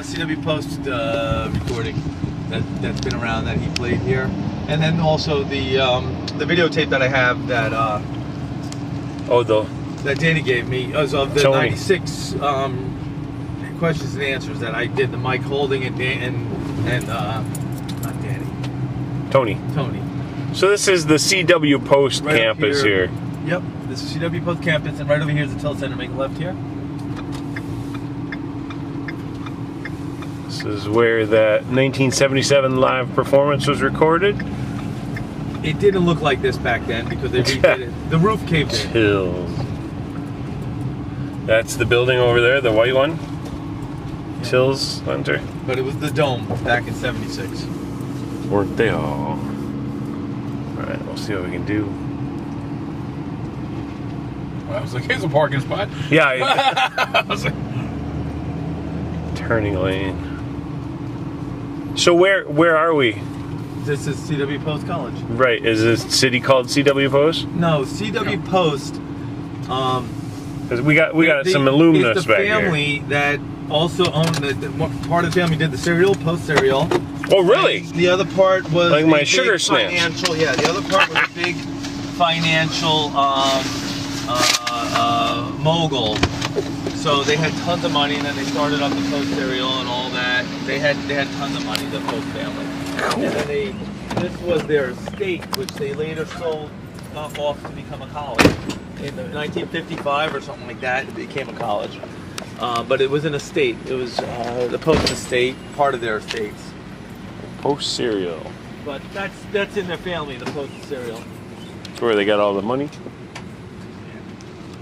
CW Post recording that's been around that he played here, and then also the videotape that I have that that Danny gave me as of the Tony. 96 questions and answers that I did, the Mike Holding and not Danny, Tony. So this is the CW Post Right up campus here. Yep, this is CW Post campus, and right over here is the telecenter. Make a left here. This is where the 1977 live performance was recorded. It didn't look like this back then because they redid it. The roof caved in. Tills. That's the building over there, the white one. Yeah. Tills Center. But it was the dome back in '76. Weren't they all? Alright, we'll see what we can do. Well, I was like, here's a parking spot. Yeah, I was like, turning lane. So where are we? This is CW Post College. Right, is this city called CW Post? No, CW Post. 'Cause we got some alumnus it's the back here. family that also owned part of the family did the cereal, Post cereal. Oh, really? The other part was Like my a sugar big snaps. financial. Yeah, the other part was a big financial mogul. So they had tons of money, and then they started up the Post cereal and all that. They had tons of money, the Post family. And then this was their estate, which they later sold off to become a college. In 1955 or something like that, it became a college. But it was an estate. It was the Post estate, part of their estates. Post cereal. But that's in their family, the Post cereal. Where they got all the money?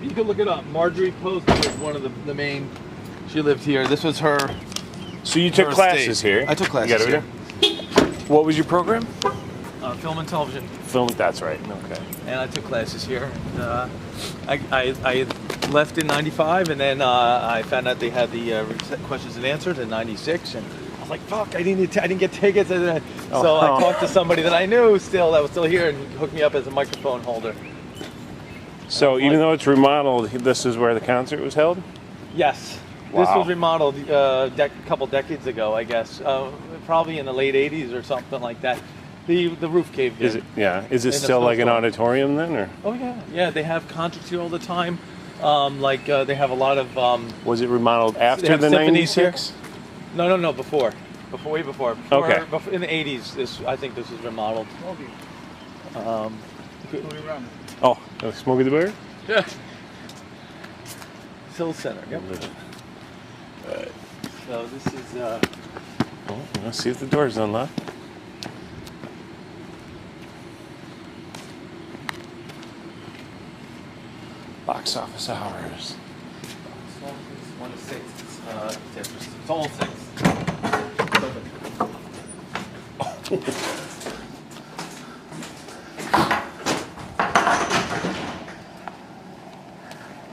You can look it up. Marjorie Post was one of the main. She lived here. This was her. So you took her classes estate. here? I took classes You got it here. What was your program? Film and television. Film. That's right. Okay. And I took classes here. I left in '95, and then I found out they had the questions and answers in '96, and I was like, "Fuck! I didn't get tickets." So I talked to somebody that I knew that was still here, and hooked me up as a microphone holder. So even though it's remodeled, this is where the concert was held? Yes. Wow. This was remodeled a couple decades ago, I guess. Probably in the late '80s or something like that. The roof caved in. Is it? Yeah. Is it In a still like an snowstorm. auditorium then, or Oh yeah. They have concerts here all the time. They have a lot of. was it remodeled They after have the symphonies here. '96? No, before. Way before. Okay. In the '80s, I think this was remodeled. Oh, Smokey the Bear. Yeah. Hill Center. Yep. So this is. Oh, let's see if the door's unlocked. Box office hours. It's 1 to 6. It's all 6.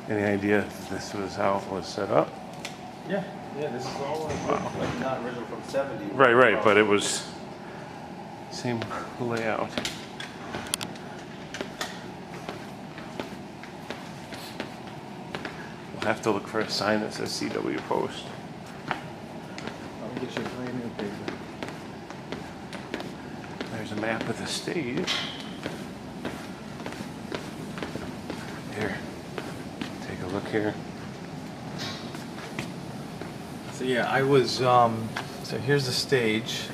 Any idea if this was how it was set up? Yeah. This is all like not original from '70. Right, but it was same layout. We'll have to look for a sign that says CW Post. I'll get you a brand new paper. There's a map of the stage. Here, take a look here. So yeah, I was. So here's the stage.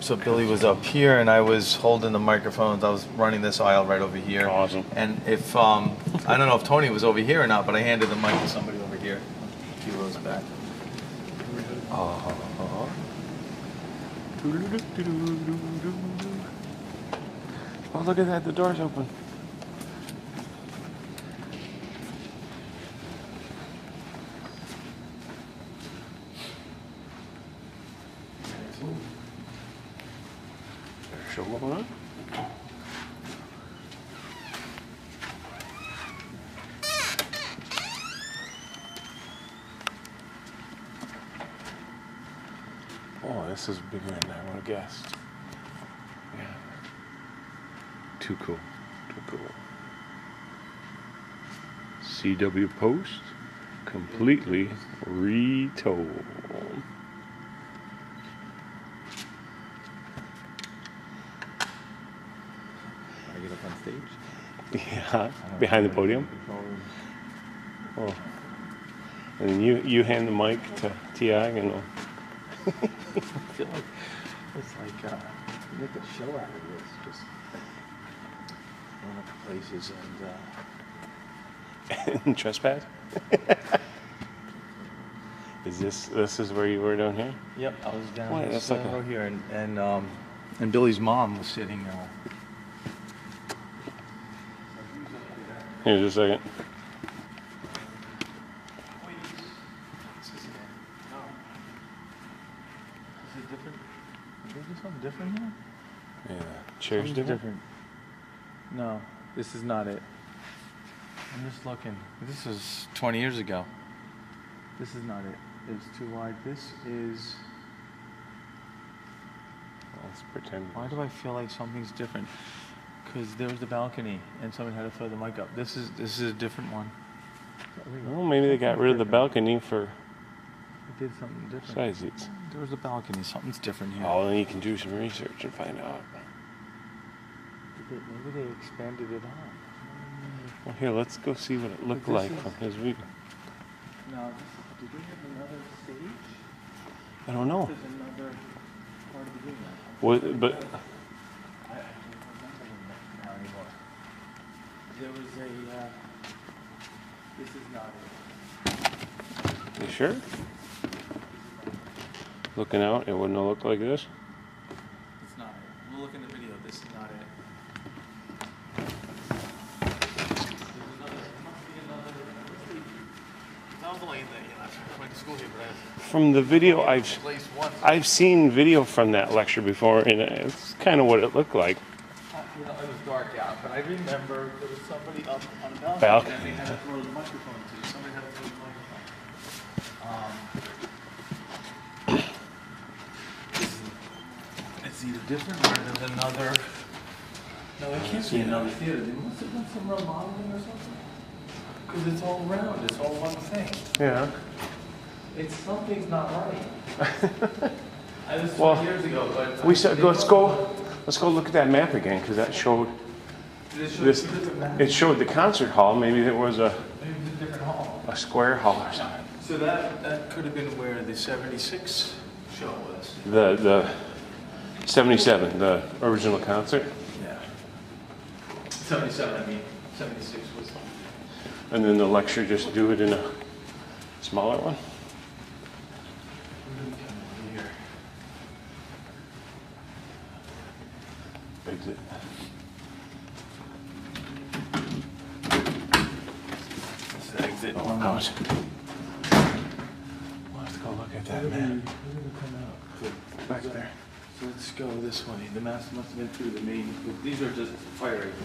So Billy was up here, and I was holding the microphones. I was running this aisle right over here. Awesome. And if I don't know if Tony was over here or not, but I handed the mic to somebody over here, a few rows back. Oh, look at that! The door's open. Show on. Oh, this is bigger than I would have guessed. Yeah. Too cool. Too cool. CW Post completely retold. I get up on stage. Yeah, behind the podium. Oh. And then you hand the mic to Tiag and I feel like it's like make a show out of this. Just going up to places and trespass. This is where you were down here? Yep, I was down Why, this that's like row here, and Billy's mom was sitting. Here, just a second. Is it different? Is there something different here? Yeah, chairs Something's different. No, this is not it. I'm just looking. This is 20 years ago. This is not it. It's too wide. This is. Let's pretend. Why do I feel like something's different? Because there was the balcony, and someone had to throw the mic up. This is a different one. Well, maybe they got rid of the balcony for They did something different. side seats. There was a balcony. Something's different here. Oh, then you can do some research and find out. Maybe they expanded it on. Well, here, let's go see what it looked But this like is- from his view. Now, did they have another stage? I don't know. There's another part of the room now. What, but I don't remember now anymore. There was a. This is not it. you sure? Looking out, it wouldn't have looked like this. It's not it. We'll look in the video. This is not it. That was the lane that I went to school here, but From the video, I placed once. I've seen video from that lecture before, and it's kind of what it looked like. You know, it was dark out, but I remember there was somebody up on the balcony, Balcony, and they had to throw the microphone to. Somebody had to throw the microphone. It's either different or there's another. No, it can't be another theater. They must have done some remodeling or something. Because it's all round. It's all one thing. Yeah. It's something's not right. This was Well, 20 years ago, but Let's go look at that map again, because that showed this. It showed the concert hall. Maybe there was Maybe it's a different hall. a square hall or something. So that could have been where the '76 show was. The 77, the original concert, Yeah. '77. I mean, '76 was. and then the lecture just do it in a smaller one. Here. Exit. This is the exit. Oh, out. We'll have to go look at that map back there. So let's go this way. The master must have been through the main. These are just fire exits.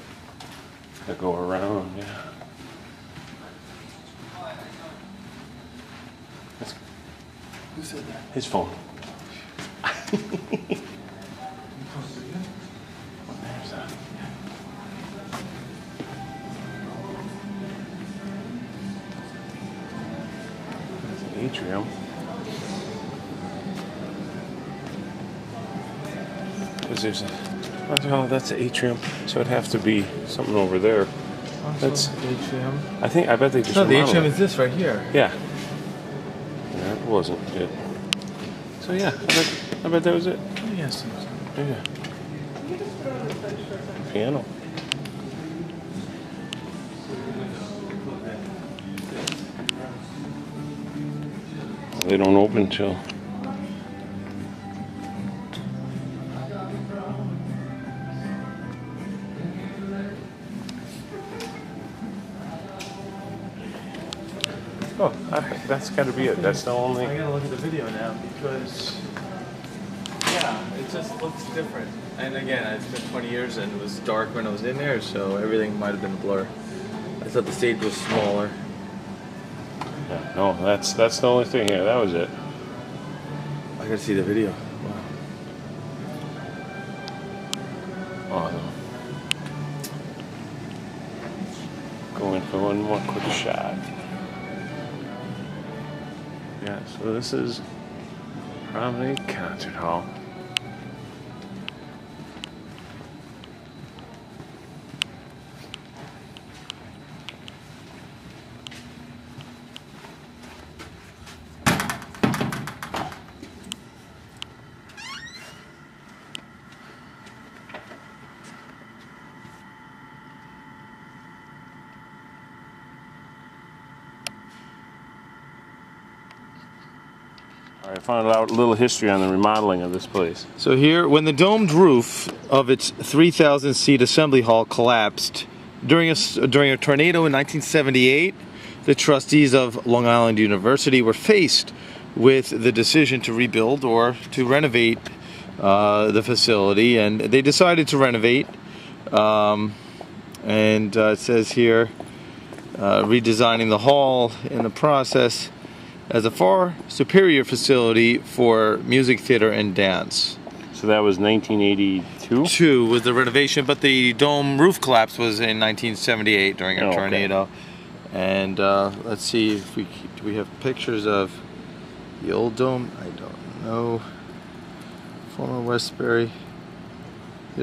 To go around, yeah. That's Who said that? his phone. There's that. That's an atrium. Because there's a. Oh, that's the atrium. So it'd have to be something over there. That's. atrium. I bet they just. No, the remodeled atrium it. is this right here. Yeah. That wasn't it. So yeah, I bet that was it. Yes. Yeah. Piano. They don't open till. Oh, that's got to be it. That's the only. I gotta look at the video now because, yeah, it just looks different. And again, it's been 20 years and it was dark when I was in there, so everything might have been a blur. I thought the stage was smaller. Yeah, no, that's the only thing here. That was it. I gotta see the video. Wow. Awesome. Go in for one more quick shot. So this is Promenade Concert Hall. I found out a little history on the remodeling of this place. So here, when the domed roof of its 3,000-seat assembly hall collapsed during a tornado in 1978, the trustees of Long Island University were faced with the decision to rebuild or to renovate the facility, and they decided to renovate. It says here, redesigning the hall in the process as a far superior facility for music, theater, and dance. So that was 1982? 2 was the renovation, but the dome roof collapse was in 1978 during a tornado. And let's see if do we have pictures of the old dome? I don't know. Former Westbury.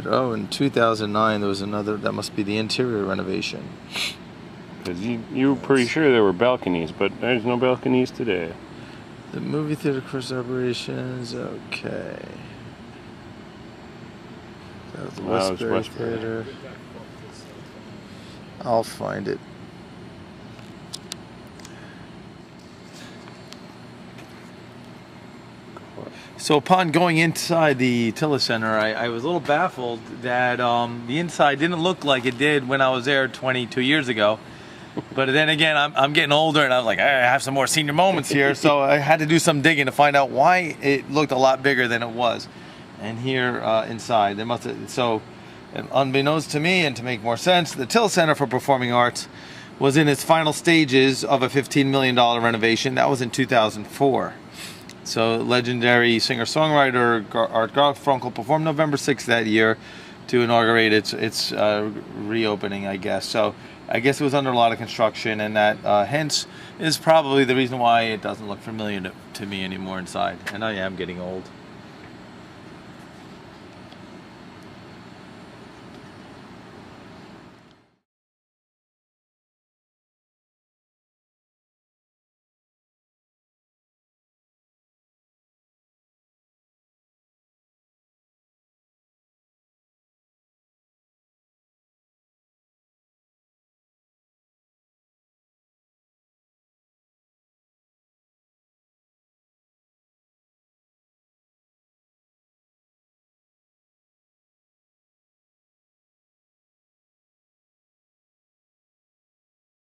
Oh, in 2009 there was another, that must be the interior renovation. Because you were pretty sure there were balconies, but there's no balconies today. The movie theater course operations, okay. That was the Westbury Theater. I'll find it. So upon going inside the Tiller Center, I was a little baffled that the inside didn't look like it did when I was there 22 years ago. But then again, I'm getting older, and I was like, I have some more senior moments here, so I had to do some digging to find out why it looked a lot bigger than it was. And here inside, they must have, so unbeknownst to me, and to make more sense, the Till Center for Performing Arts was in its final stages of a $15 million renovation. That was in 2004. So legendary singer-songwriter Art Garfunkel performed November 6th that year to inaugurate its reopening, I guess. So I guess it was under a lot of construction, and that hence is probably the reason why it doesn't look familiar to me anymore inside. And I am getting old.